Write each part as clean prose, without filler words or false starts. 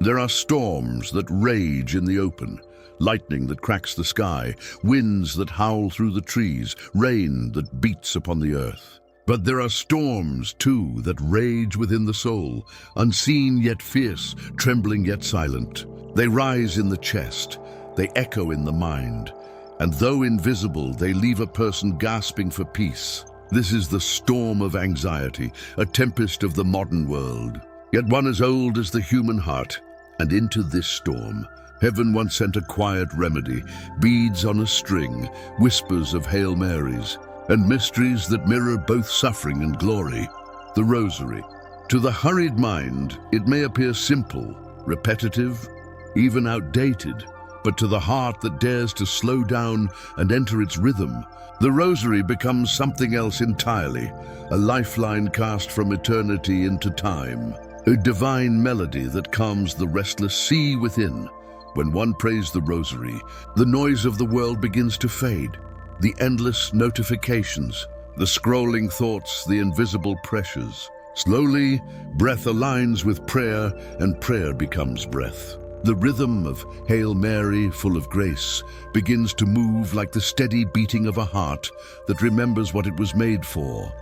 There are storms that rage in the open, lightning that cracks the sky, winds that howl through the trees, rain that beats upon the earth. But there are storms, too, that rage within the soul, unseen yet fierce, trembling yet silent. They rise in the chest, they echo in the mind, and though invisible, they leave a person gasping for peace. This is the storm of anxiety, a tempest of the modern world, yet one as old as the human heart. And into this storm, heaven once sent a quiet remedy, beads on a string, whispers of Hail Marys, and mysteries that mirror both suffering and glory, the Rosary. To the hurried mind, it may appear simple, repetitive, even outdated, but to the heart that dares to slow down and enter its rhythm, the Rosary becomes something else entirely, a lifeline cast from eternity into time, a divine melody that calms the restless sea within. When one prays the Rosary, the noise of the world begins to fade. The endless notifications, the scrolling thoughts, the invisible pressures. Slowly, breath aligns with prayer, and prayer becomes breath. The rhythm of Hail Mary, full of grace, begins to move like the steady beating of a heart that remembers what it was made for.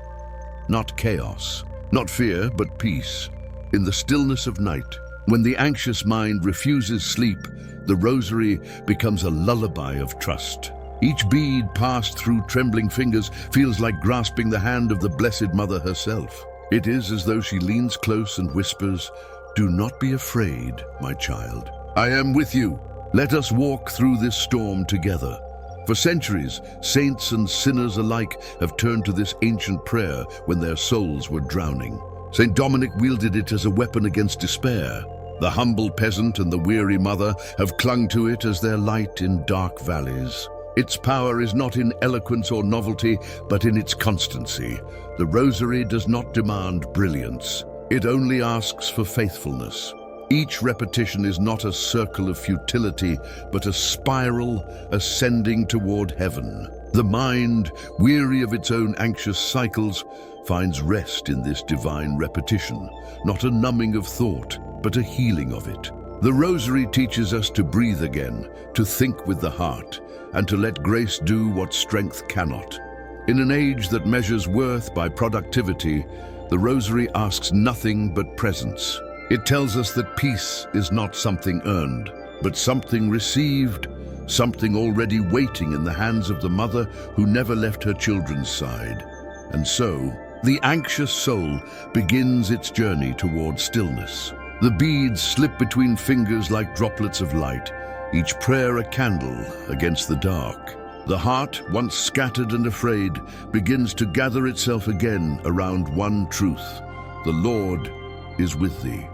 Not chaos, not fear, but peace. In the stillness of night, when the anxious mind refuses sleep, the Rosary becomes a lullaby of trust. Each bead passed through trembling fingers feels like grasping the hand of the Blessed Mother herself. It is as though she leans close and whispers, "Do not be afraid, my child. I am with you. Let us walk through this storm together." For centuries, saints and sinners alike have turned to this ancient prayer when their souls were drowning. Saint Dominic wielded it as a weapon against despair. The humble peasant and the weary mother have clung to it as their light in dark valleys. Its power is not in eloquence or novelty, but in its constancy. The Rosary does not demand brilliance. It only asks for faithfulness. Each repetition is not a circle of futility, but a spiral ascending toward heaven. The mind, weary of its own anxious cycles, finds rest in this divine repetition, not a numbing of thought, but a healing of it. The Rosary teaches us to breathe again, to think with the heart, and to let grace do what strength cannot. In an age that measures worth by productivity, the Rosary asks nothing but presence. It tells us that peace is not something earned, but something received, something already waiting in the hands of the mother who never left her children's side. And so, the anxious soul begins its journey toward stillness. The beads slip between fingers like droplets of light, each prayer a candle against the dark. The heart, once scattered and afraid, begins to gather itself again around one truth: the Lord is with thee.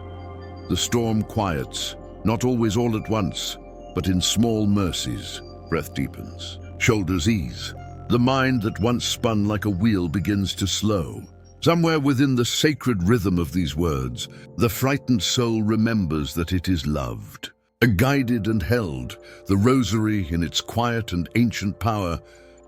The storm quiets, not always all at once, but in small mercies. Breath deepens, shoulders ease. The mind that once spun like a wheel begins to slow. Somewhere within the sacred rhythm of these words, the frightened soul remembers that it is loved. Guided and held, the Rosary, in its quiet and ancient power,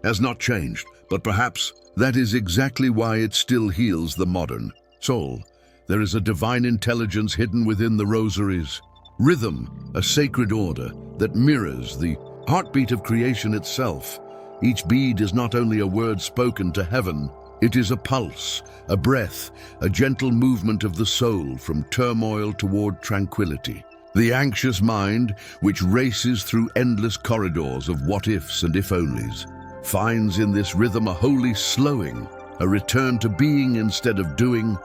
has not changed, but perhaps that is exactly why it still heals the modern soul. There is a divine intelligence hidden within the Rosaries. Rhythm, a sacred order that mirrors the heartbeat of creation itself. Each bead is not only a word spoken to heaven, it is a pulse, a breath, a gentle movement of the soul from turmoil toward tranquility. The anxious mind, which races through endless corridors of what-ifs and if-onlys, finds in this rhythm a holy slowing, a return to being instead of doing,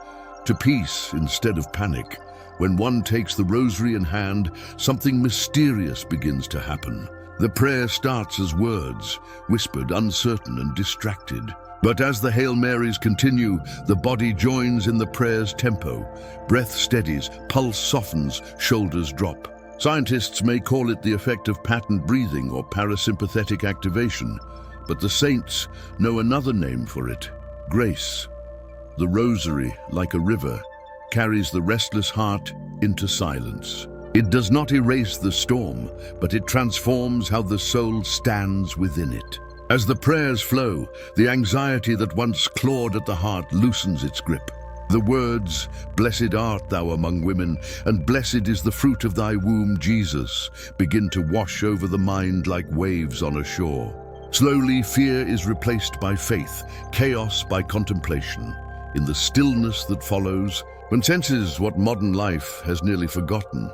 to peace instead of panic. When one takes the Rosary in hand, something mysterious begins to happen. The prayer starts as words, whispered, uncertain and distracted. But as the Hail Marys continue, the body joins in the prayer's tempo. Breath steadies, pulse softens, shoulders drop. Scientists may call it the effect of patterned breathing or parasympathetic activation, but the saints know another name for it: grace. The Rosary, like a river, carries the restless heart into silence. It does not erase the storm, but it transforms how the soul stands within it. As the prayers flow, the anxiety that once clawed at the heart loosens its grip. The words, "Blessed art thou among women, and blessed is the fruit of thy womb, Jesus," begin to wash over the mind like waves on a shore. Slowly, fear is replaced by faith, chaos by contemplation. In the stillness that follows, one senses what modern life has nearly forgotten,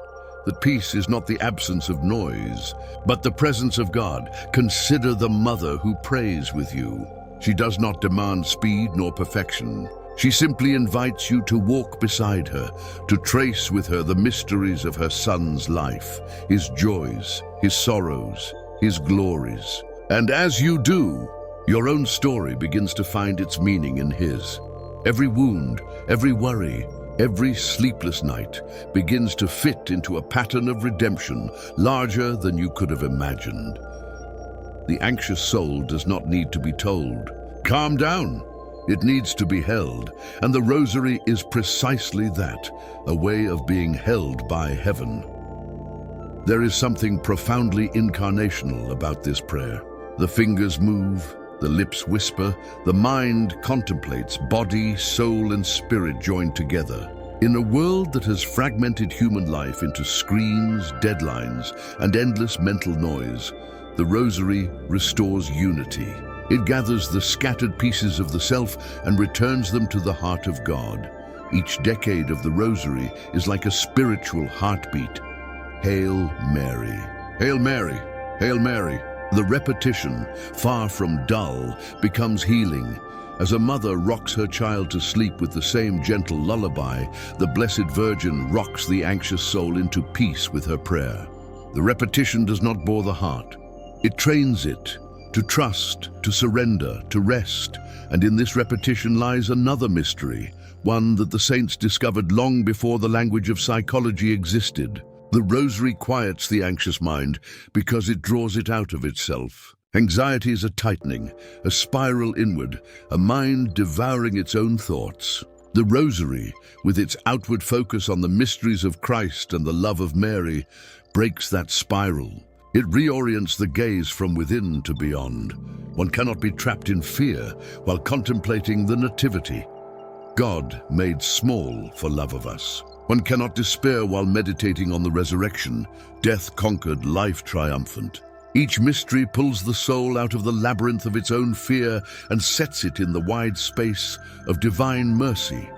that peace is not the absence of noise, but the presence of God. Consider the mother who prays with you. She does not demand speed nor perfection. She simply invites you to walk beside her, to trace with her the mysteries of her son's life, his joys, his sorrows, his glories. And as you do, your own story begins to find its meaning in his. Every wound, every worry, every sleepless night begins to fit into a pattern of redemption larger than you could have imagined. The anxious soul does not need to be told, "Calm down." It needs to be held, and the Rosary is precisely that, a way of being held by heaven. There is something profoundly incarnational about this prayer. The fingers move, the lips whisper, the mind contemplates, body, soul, and spirit joined together. In a world that has fragmented human life into screens, deadlines, and endless mental noise, the Rosary restores unity. It gathers the scattered pieces of the self and returns them to the heart of God. Each decade of the Rosary is like a spiritual heartbeat. Hail Mary. Hail Mary. Hail Mary. The repetition, far from dull, becomes healing. As a mother rocks her child to sleep with the same gentle lullaby, the Blessed Virgin rocks the anxious soul into peace with her prayer. The repetition does not bore the heart. It trains it to trust, to surrender, to rest. And in this repetition lies another mystery, one that the saints discovered long before the language of psychology existed. The Rosary quiets the anxious mind because it draws it out of itself. Anxiety is a tightening, a spiral inward, a mind devouring its own thoughts. The Rosary, with its outward focus on the mysteries of Christ and the love of Mary, breaks that spiral. It reorients the gaze from within to beyond. One cannot be trapped in fear while contemplating the Nativity. God made small for love of us. One cannot despair while meditating on the resurrection, death conquered, life triumphant. Each mystery pulls the soul out of the labyrinth of its own fear and sets it in the wide space of divine mercy.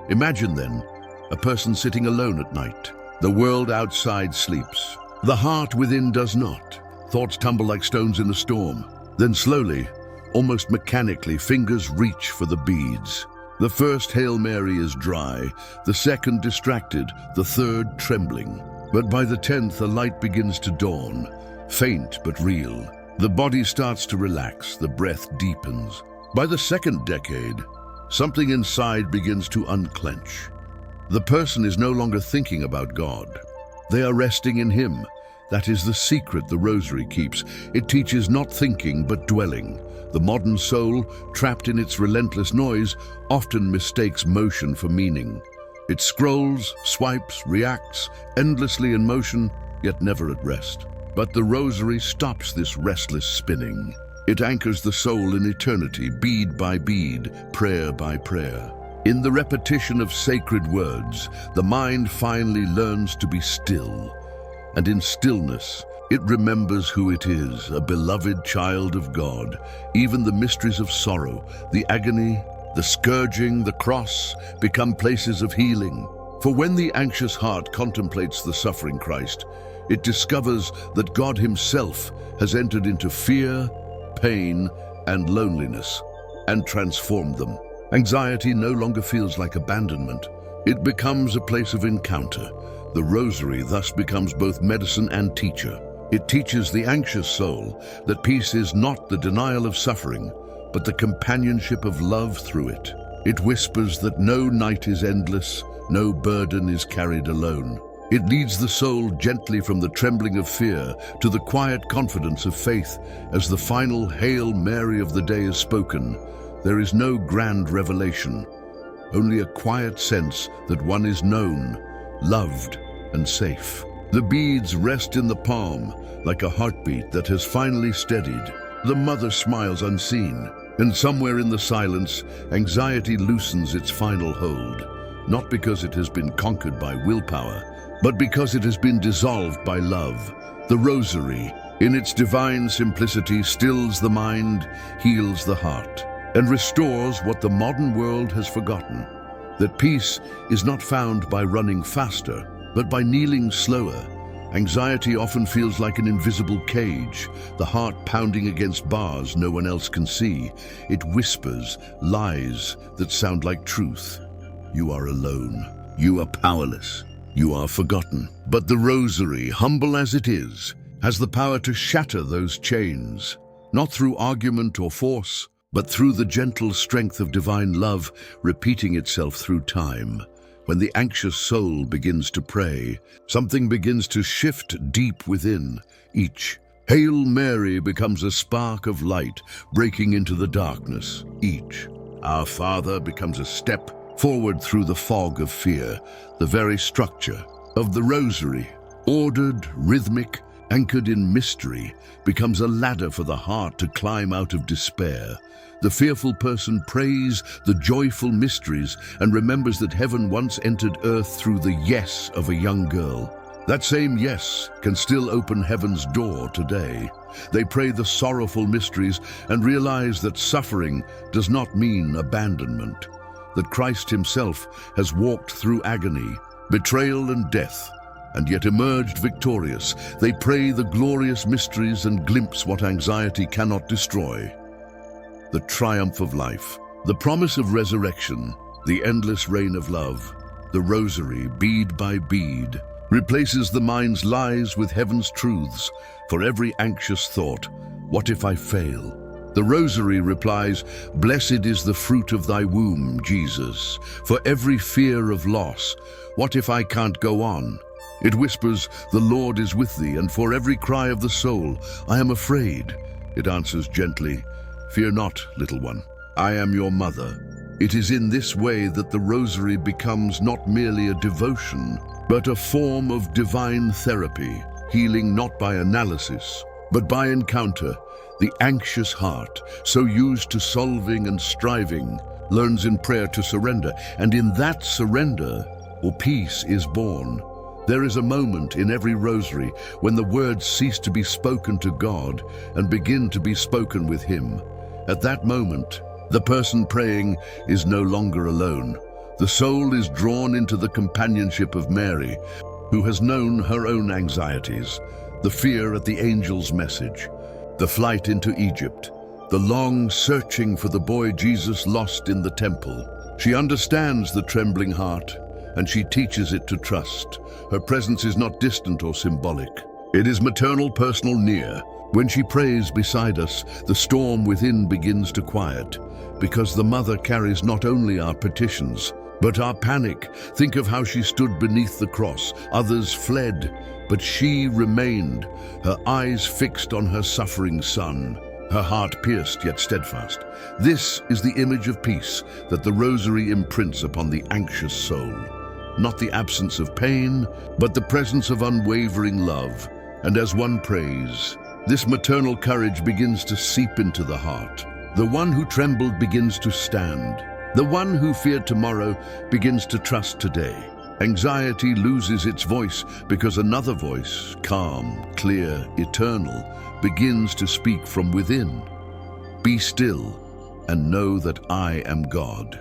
Imagine then a person sitting alone at night. The world outside sleeps. The heart within does not. Thoughts tumble like stones in a storm. Then slowly, almost mechanically, fingers reach for the beads. The first Hail Mary is dry, the second distracted, the third trembling. But by the 10th, a light begins to dawn, faint but real. The body starts to relax, the breath deepens. By the second decade, something inside begins to unclench. The person is no longer thinking about God. They are resting in Him. That is the secret the Rosary keeps. It teaches not thinking, but dwelling. The modern soul, trapped in its relentless noise, often mistakes motion for meaning. It scrolls, swipes, reacts, endlessly in motion, yet never at rest. But the Rosary stops this restless spinning. It anchors the soul in eternity, bead by bead, prayer by prayer. In the repetition of sacred words, the mind finally learns to be still. And in stillness, it remembers who it is, a beloved child of God. Even the mysteries of sorrow, the agony, the scourging, the cross, become places of healing. For when the anxious heart contemplates the suffering Christ, it discovers that God Himself has entered into fear, pain, and loneliness, and transformed them. Anxiety no longer feels like abandonment. It becomes a place of encounter. The Rosary thus becomes both medicine and teacher. It teaches the anxious soul that peace is not the denial of suffering, but the companionship of love through it. It whispers that no night is endless, no burden is carried alone. It leads the soul gently from the trembling of fear to the quiet confidence of faith. As the final Hail Mary of the day is spoken, there is no grand revelation, only a quiet sense that one is known, loved, and safe. The beads rest in the palm like a heartbeat that has finally steadied. The mother smiles unseen. And somewhere in the silence, anxiety loosens its final hold, not because it has been conquered by willpower, but because it has been dissolved by love. The Rosary, in its divine simplicity, stills the mind, heals the heart, and restores what the modern world has forgotten, that peace is not found by running faster, but by kneeling slower. Anxiety often feels like an invisible cage, the heart pounding against bars no one else can see. It whispers lies that sound like truth. You are alone. You are powerless. You are forgotten. But the Rosary, humble as it is, has the power to shatter those chains, not through argument or force, but through the gentle strength of divine love repeating itself through time. When the anxious soul begins to pray, something begins to shift deep within each. Hail Mary becomes a spark of light breaking into the darkness. Each Our Father becomes a step forward through the fog of fear. The very structure of the Rosary, ordered, rhythmic, anchored in mystery, becomes a ladder for the heart to climb out of despair. The fearful person prays the joyful mysteries and remembers that heaven once entered earth through the yes of a young girl. That same yes can still open heaven's door today. They pray the sorrowful mysteries and realize that suffering does not mean abandonment, that Christ himself has walked through agony, betrayal and death, and yet emerged victorious. They pray the glorious mysteries and glimpse what anxiety cannot destroy. The triumph of life, the promise of resurrection, the endless reign of love. The Rosary, bead by bead, replaces the mind's lies with heaven's truths. For every anxious thought, what if I fail? The Rosary replies, blessed is the fruit of thy womb, Jesus. For every fear of loss, what if I can't go on? It whispers, the Lord is with thee, and for every cry of the soul, I am afraid. It answers gently, fear not, little one, I am your mother. It is in this way that the Rosary becomes not merely a devotion, but a form of divine therapy, healing not by analysis, but by encounter. The anxious heart, so used to solving and striving, learns in prayer to surrender, and in that surrender, peace is born. There is a moment in every Rosary when the words cease to be spoken to God and begin to be spoken with Him. At that moment, the person praying is no longer alone. The soul is drawn into the companionship of Mary, who has known her own anxieties, the fear at the angel's message, the flight into Egypt, the long searching for the boy Jesus lost in the temple. She understands the trembling heart, and she teaches it to trust. Her presence is not distant or symbolic. It is maternal, personal, near. When she prays beside us, the storm within begins to quiet, because the mother carries not only our petitions, but our panic. Think of how she stood beneath the cross. Others fled, but she remained, her eyes fixed on her suffering son, her heart pierced yet steadfast. This is the image of peace that the Rosary imprints upon the anxious soul. Not the absence of pain, but the presence of unwavering love. And as one prays, this maternal courage begins to seep into the heart. The one who trembled begins to stand. The one who feared tomorrow begins to trust today. Anxiety loses its voice because another voice, calm, clear, eternal, begins to speak from within. Be still and know that I am God.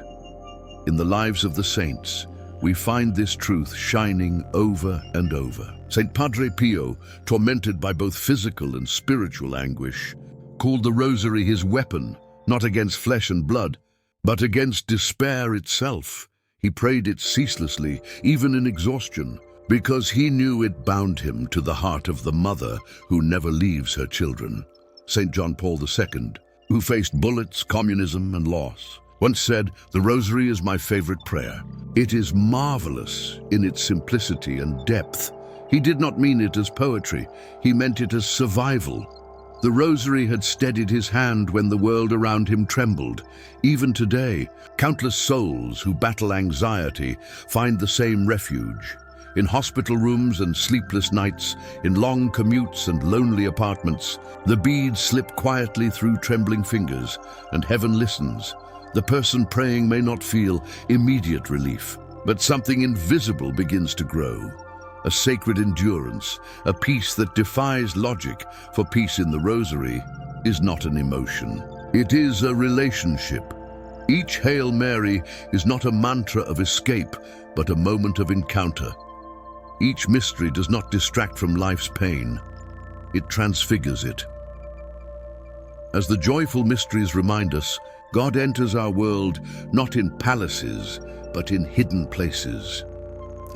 In the lives of the saints, we find this truth shining over and over. Saint Padre Pio, tormented by both physical and spiritual anguish, called the Rosary his weapon, not against flesh and blood, but against despair itself. He prayed it ceaselessly, even in exhaustion, because he knew it bound him to the heart of the mother who never leaves her children. Saint John Paul II, who faced bullets, communism, and loss, once said, the Rosary is my favorite prayer. It is marvelous in its simplicity and depth. He did not mean it as poetry. He meant it as survival. The Rosary had steadied his hand when the world around him trembled. Even today, countless souls who battle anxiety find the same refuge. In hospital rooms and sleepless nights, in long commutes and lonely apartments, the beads slip quietly through trembling fingers, and heaven listens. The person praying may not feel immediate relief, but something invisible begins to grow. A sacred endurance, a peace that defies logic, for peace in the Rosary is not an emotion. It is a relationship. Each Hail Mary is not a mantra of escape, but a moment of encounter. Each mystery does not distract from life's pain. It transfigures it. As the joyful mysteries remind us, God enters our world not in palaces, but in hidden places.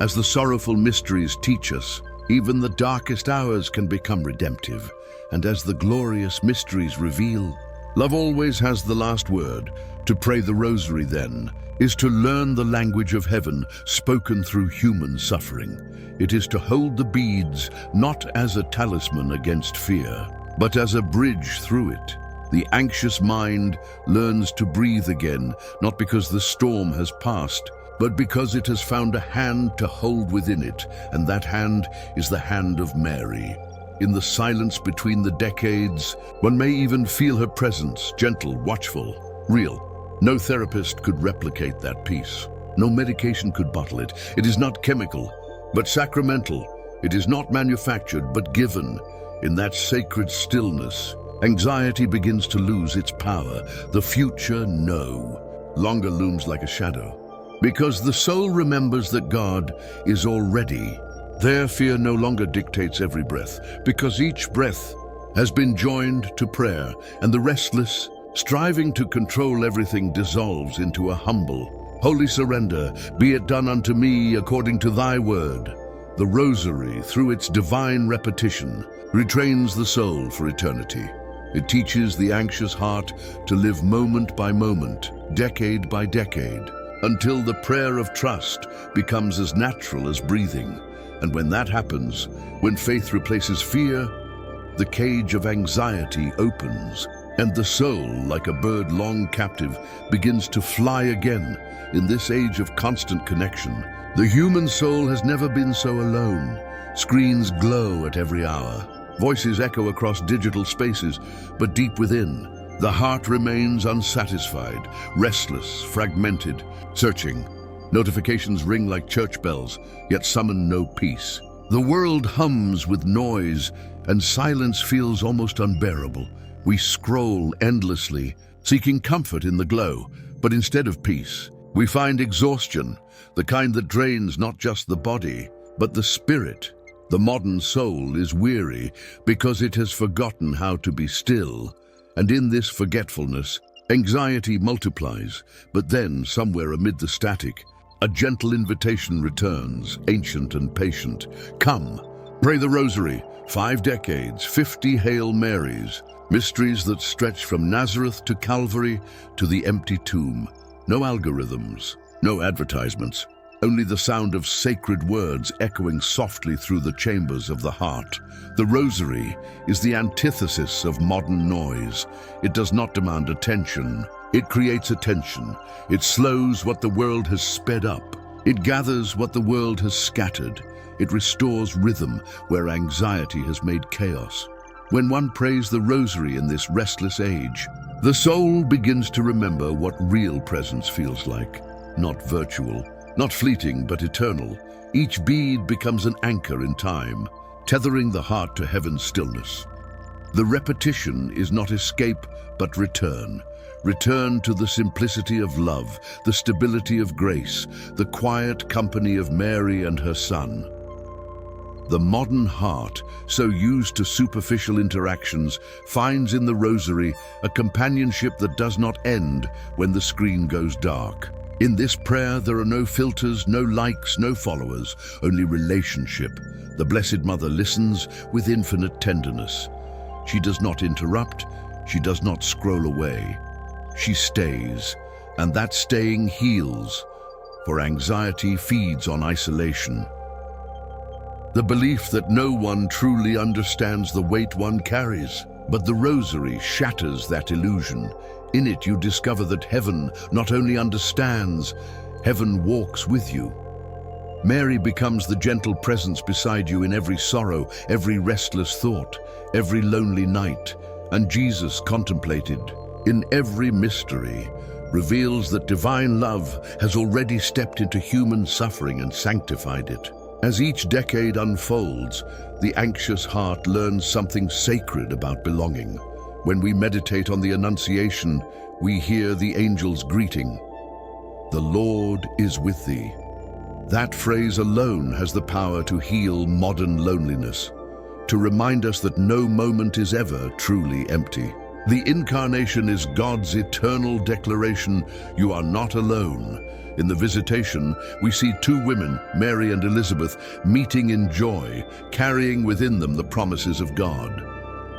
As the sorrowful mysteries teach us, even the darkest hours can become redemptive. And as the glorious mysteries reveal, love always has the last word. To pray the Rosary, then, is to learn the language of heaven spoken through human suffering. It is to hold the beads not as a talisman against fear, but as a bridge through it. The anxious mind learns to breathe again, not because the storm has passed, but because it has found a hand to hold within it, and that hand is the hand of Mary. In the silence between the decades, one may even feel her presence, gentle, watchful, real. No therapist could replicate that peace. No medication could bottle it. It is not chemical, but sacramental. It is not manufactured, but given. In that sacred stillness, anxiety begins to lose its power. The future, no longer looms like a shadow. Because the soul remembers that God is already there. Fear no longer dictates every breath, because each breath has been joined to prayer, and the restless, striving to control everything, dissolves into a humble, holy surrender. Be it done unto me according to thy word. The Rosary, through its divine repetition, retrains the soul for eternity. It teaches the anxious heart to live moment by moment, decade by decade, until the prayer of trust becomes as natural as breathing. And when that happens, when faith replaces fear, the cage of anxiety opens, and the soul, like a bird long captive, begins to fly again. In this age of constant connection, the human soul has never been so alone. Screens glow at every hour. Voices echo across digital spaces, but deep within, the heart remains unsatisfied, restless, fragmented, searching. Notifications ring like church bells, yet summon no peace. The world hums with noise, and silence feels almost unbearable. We scroll endlessly, seeking comfort in the glow, but instead of peace, we find exhaustion, the kind that drains not just the body, but the spirit. The modern soul is weary because it has forgotten how to be still, and in this forgetfulness, anxiety multiplies. But then, somewhere amid the static, a gentle invitation returns, ancient and patient. Come, pray the Rosary, 5 decades, 50 Hail Marys, mysteries that stretch from Nazareth to Calvary to the empty tomb. No algorithms, no advertisements, only the sound of sacred words echoing softly through the chambers of the heart. The Rosary is the antithesis of modern noise. It does not demand attention. It creates attention. It slows what the world has sped up. It gathers what the world has scattered. It restores rhythm where anxiety has made chaos. When one prays the Rosary in this restless age, the soul begins to remember what real presence feels like. Not virtual, not fleeting, but eternal. Each bead becomes an anchor in time, tethering the heart to heaven's stillness. The repetition is not escape, but return. Return to the simplicity of love, the stability of grace, the quiet company of Mary and her Son. The modern heart, so used to superficial interactions, finds in the Rosary a companionship that does not end when the screen goes dark. In this prayer, there are no filters, no likes, no followers, only relationship. The Blessed Mother listens with infinite tenderness. She does not interrupt, she does not scroll away. She stays, and that staying heals, for anxiety feeds on isolation. The belief that no one truly understands the weight one carries, but the Rosary shatters that illusion. In it you discover that heaven not only understands, heaven walks with you. Mary becomes the gentle presence beside you in every sorrow, every restless thought, every lonely night. And Jesus, contemplated in every mystery, reveals that divine love has already stepped into human suffering and sanctified it. As each decade unfolds, the anxious heart learns something sacred about belonging. When we meditate on the Annunciation, we hear the angel's greeting, "The Lord is with thee." That phrase alone has the power to heal modern loneliness, to remind us that no moment is ever truly empty. The Incarnation is God's eternal declaration, "You are not alone." In the Visitation, we see two women, Mary and Elizabeth, meeting in joy, carrying within them the promises of God.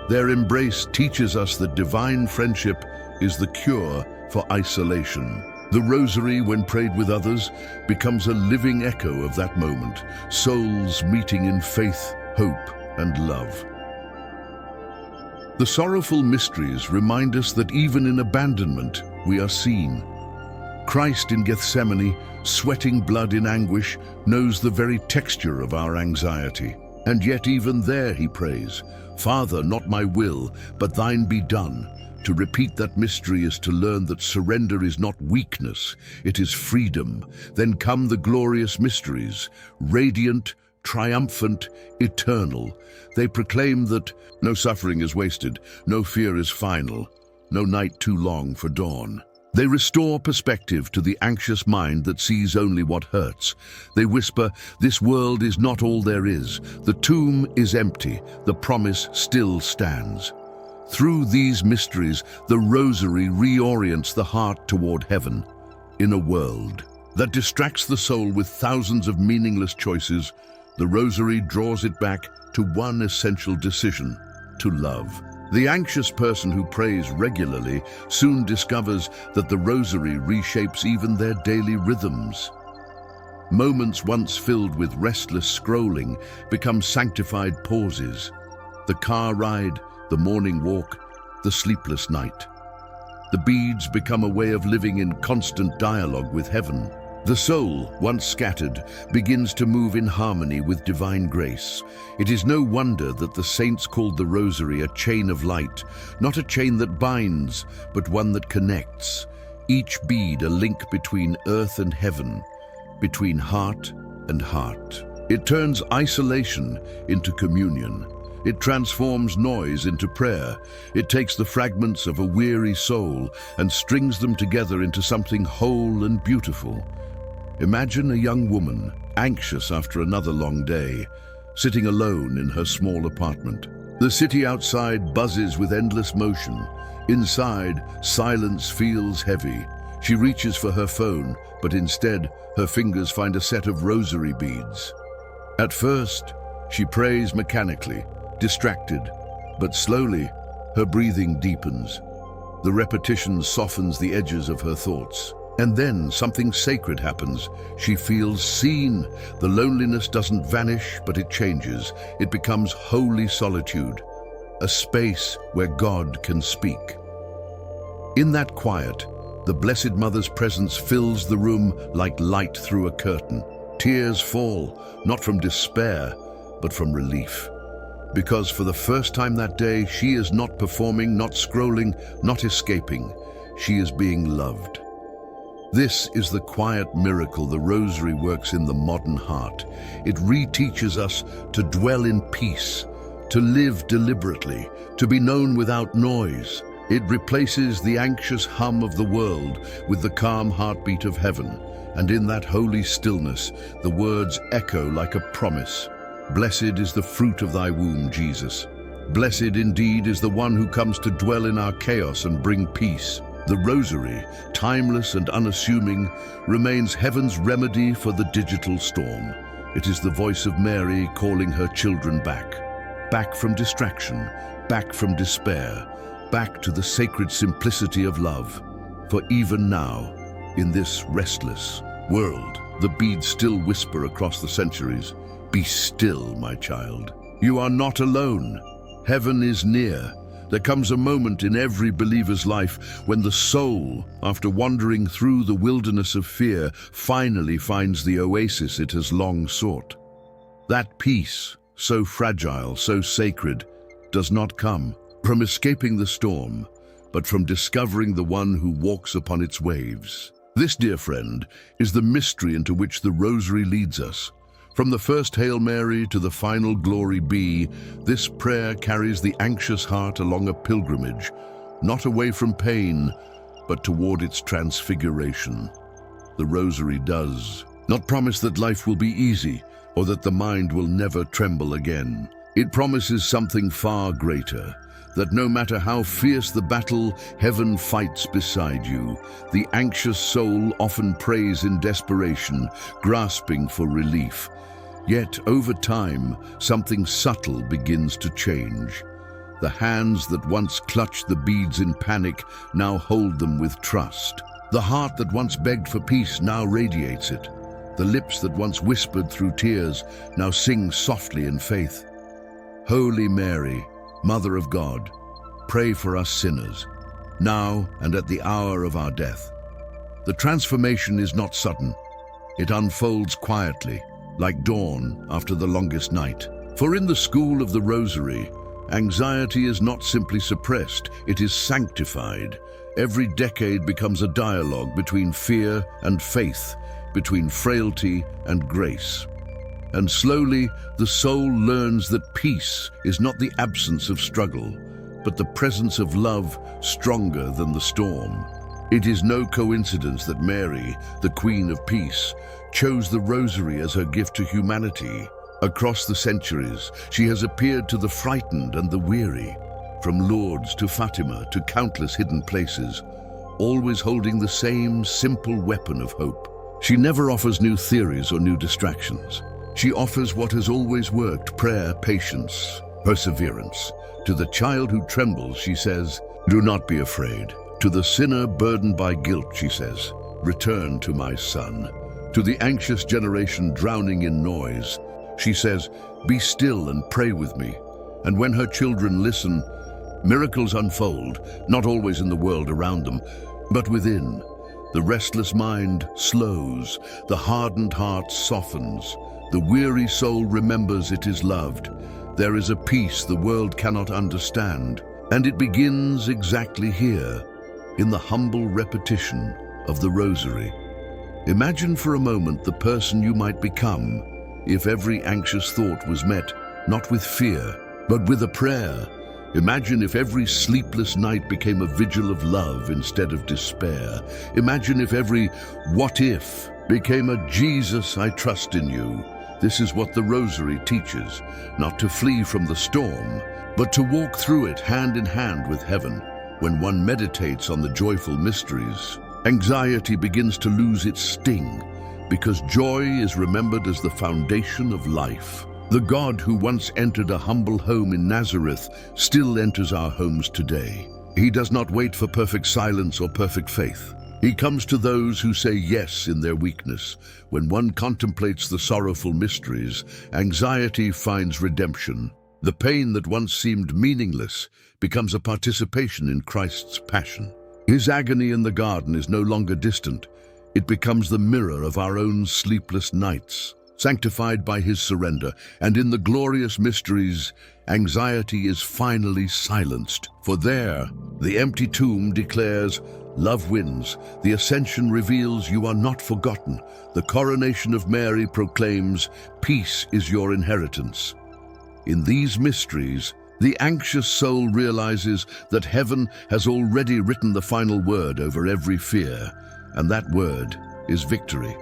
Their embrace teaches us that divine friendship is the cure for isolation. The Rosary, when prayed with others, becomes a living echo of that moment, souls meeting in faith, hope, and love. The sorrowful mysteries remind us that even in abandonment, we are seen. Christ in Gethsemane, sweating blood in anguish, knows the very texture of our anxiety. And yet even there he prays, "Father, not my will, but thine be done." To repeat that mystery is to learn that surrender is not weakness, it is freedom. Then come the glorious mysteries, radiant, triumphant, eternal. They proclaim that no suffering is wasted, no fear is final, no night too long for dawn. They restore perspective to the anxious mind that sees only what hurts. They whisper, "This world is not all there is. The tomb is empty. The promise still stands." Through these mysteries, the Rosary reorients the heart toward heaven. In a world that distracts the soul with thousands of meaningless choices, the Rosary draws it back to one essential decision: to love. The anxious person who prays regularly soon discovers that the Rosary reshapes even their daily rhythms. Moments once filled with restless scrolling become sanctified pauses. The car ride, the morning walk, the sleepless night. The beads become a way of living in constant dialogue with heaven. The soul, once scattered, begins to move in harmony with divine grace. It is no wonder that the saints called the Rosary a chain of light, not a chain that binds, but one that connects. Each bead a link between earth and heaven, between heart and heart. It turns isolation into communion. It transforms noise into prayer. It takes the fragments of a weary soul and strings them together into something whole and beautiful. Imagine a young woman, anxious after another long day, sitting alone in her small apartment. The city outside buzzes with endless motion. Inside, silence feels heavy. She reaches for her phone, but instead, her fingers find a set of rosary beads. At first, she prays mechanically, distracted, but slowly, her breathing deepens. The repetition softens the edges of her thoughts. And then something sacred happens. She feels seen. The loneliness doesn't vanish, but it changes. It becomes holy solitude, a space where God can speak. In that quiet, the Blessed Mother's presence fills the room like light through a curtain. Tears fall, not from despair, but from relief. Because for the first time that day, she is not performing, not scrolling, not escaping. She is being loved. This is the quiet miracle the Rosary works in the modern heart. It reteaches us to dwell in peace, to live deliberately, to be known without noise. It replaces the anxious hum of the world with the calm heartbeat of heaven. And in that holy stillness, the words echo like a promise. "Blessed is the fruit of thy womb, Jesus." Blessed indeed is the one who comes to dwell in our chaos and bring peace. The Rosary, timeless and unassuming, remains heaven's remedy for the digital storm. It is the voice of Mary calling her children back. Back from distraction, back from despair, back to the sacred simplicity of love. For even now, in this restless world, the beads still whisper across the centuries, "Be still, my child. You are not alone. Heaven is near. There comes a moment in every believer's life when the soul, after wandering through the wilderness of fear, finally finds the oasis it has long sought. That peace, so fragile, so sacred, does not come from escaping the storm, but from discovering the one who walks upon its waves. This, dear friend, is the mystery into which the Rosary leads us. From the first Hail Mary to the final Glory Be, this prayer carries the anxious heart along a pilgrimage, not away from pain, but toward its transfiguration. The Rosary does not promise that life will be easy or that the mind will never tremble again. It promises something far greater, that no matter how fierce the battle, heaven fights beside you. The anxious soul often prays in desperation, grasping for relief. Yet, over time, something subtle begins to change. The hands that once clutched the beads in panic now hold them with trust. The heart that once begged for peace now radiates it. The lips that once whispered through tears now sing softly in faith. Holy Mary, Mother of God, pray for us sinners, now and at the hour of our death. The transformation is not sudden. It unfolds quietly, like dawn after the longest night. For in the school of the Rosary, anxiety is not simply suppressed, it is sanctified. Every decade becomes a dialogue between fear and faith, between frailty and grace. And slowly, the soul learns that peace is not the absence of struggle, but the presence of love stronger than the storm. It is no coincidence that Mary, the Queen of Peace, chose the Rosary as her gift to humanity. Across the centuries, she has appeared to the frightened and the weary, from Lourdes to Fatima to countless hidden places, always holding the same simple weapon of hope. She never offers new theories or new distractions. She offers what has always worked: prayer, patience, perseverance. To the child who trembles, she says, "Do not be afraid." To the sinner burdened by guilt, she says, "Return to my Son." To the anxious generation drowning in noise, she says, "Be still and pray with me." And when her children listen, miracles unfold, not always in the world around them, but within. The restless mind slows, the hardened heart softens, the weary soul remembers it is loved. There is a peace the world cannot understand, and it begins exactly here, in the humble repetition of the Rosary. Imagine for a moment the person you might become if every anxious thought was met not with fear, but with a prayer. Imagine if every sleepless night became a vigil of love instead of despair. Imagine if every "what if" became a "Jesus, I trust in you." This is what the Rosary teaches, not to flee from the storm, but to walk through it hand in hand with heaven. When one meditates on the joyful mysteries, anxiety begins to lose its sting, because joy is remembered as the foundation of life. The God who once entered a humble home in Nazareth still enters our homes today. He does not wait for perfect silence or perfect faith. He comes to those who say yes in their weakness. When one contemplates the sorrowful mysteries, anxiety finds redemption. The pain that once seemed meaningless becomes a participation in Christ's passion. His agony in the garden is no longer distant. It becomes the mirror of our own sleepless nights, sanctified by his surrender. And in the glorious mysteries, anxiety is finally silenced. For there, the empty tomb declares, love wins. The Ascension reveals you are not forgotten. The coronation of Mary proclaims, peace is your inheritance. In these mysteries, the anxious soul realizes that heaven has already written the final word over every fear, and that word is victory.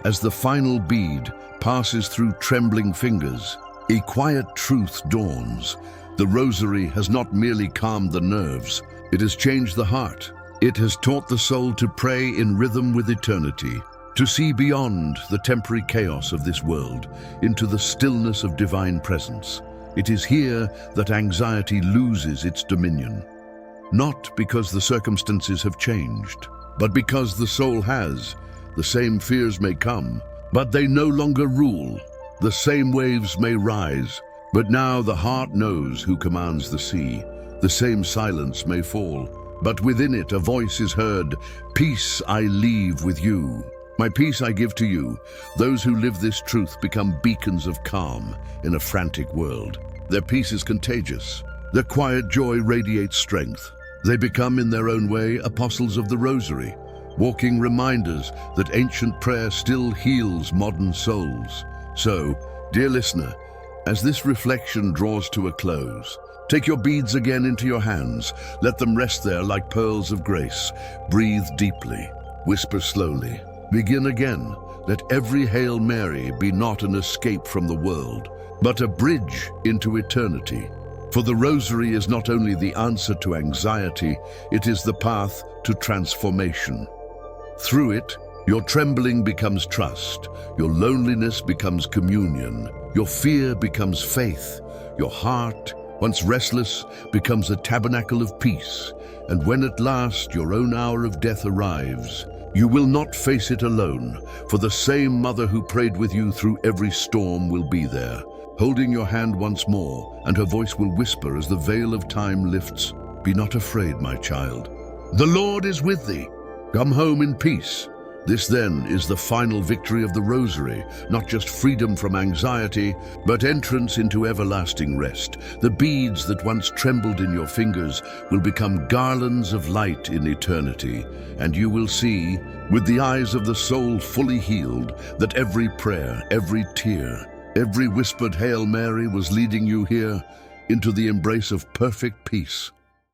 As the final bead passes through trembling fingers, a quiet truth dawns. The Rosary has not merely calmed the nerves, it has changed the heart. It has taught the soul to pray in rhythm with eternity, to see beyond the temporary chaos of this world, into the stillness of divine presence. It is here that anxiety loses its dominion, not because the circumstances have changed, but because the soul has. The same fears may come, but they no longer rule. The same waves may rise, But now the heart knows who commands the sea. The same silence may fall, but within it a voice is heard, "Peace I leave with you. My peace I give to you." Those who live this truth become beacons of calm in a frantic world. Their peace is contagious. Their quiet joy radiates strength. They become, in their own way, apostles of the Rosary, walking reminders that ancient prayer still heals modern souls. So, dear listener, as this reflection draws to a close, take your beads again into your hands. Let them rest there like pearls of grace. Breathe deeply. Whisper slowly. Begin again. Let every Hail Mary be not an escape from the world, but a bridge into eternity. For the Rosary is not only the answer to anxiety, it is the path to transformation. Through it, your trembling becomes trust, your loneliness becomes communion, your fear becomes faith, your heart, once restless, becomes a tabernacle of peace, and when at last your own hour of death arrives, you will not face it alone, for the same Mother who prayed with you through every storm will be there, holding your hand once more, and her voice will whisper as the veil of time lifts, "Be not afraid, my child. The Lord is with thee. Come home in peace." This then is the final victory of the Rosary, not just freedom from anxiety, but entrance into everlasting rest. The beads that once trembled in your fingers will become garlands of light in eternity, and you will see, with the eyes of the soul fully healed, that every prayer, every tear, every whispered Hail Mary was leading you here into the embrace of perfect peace.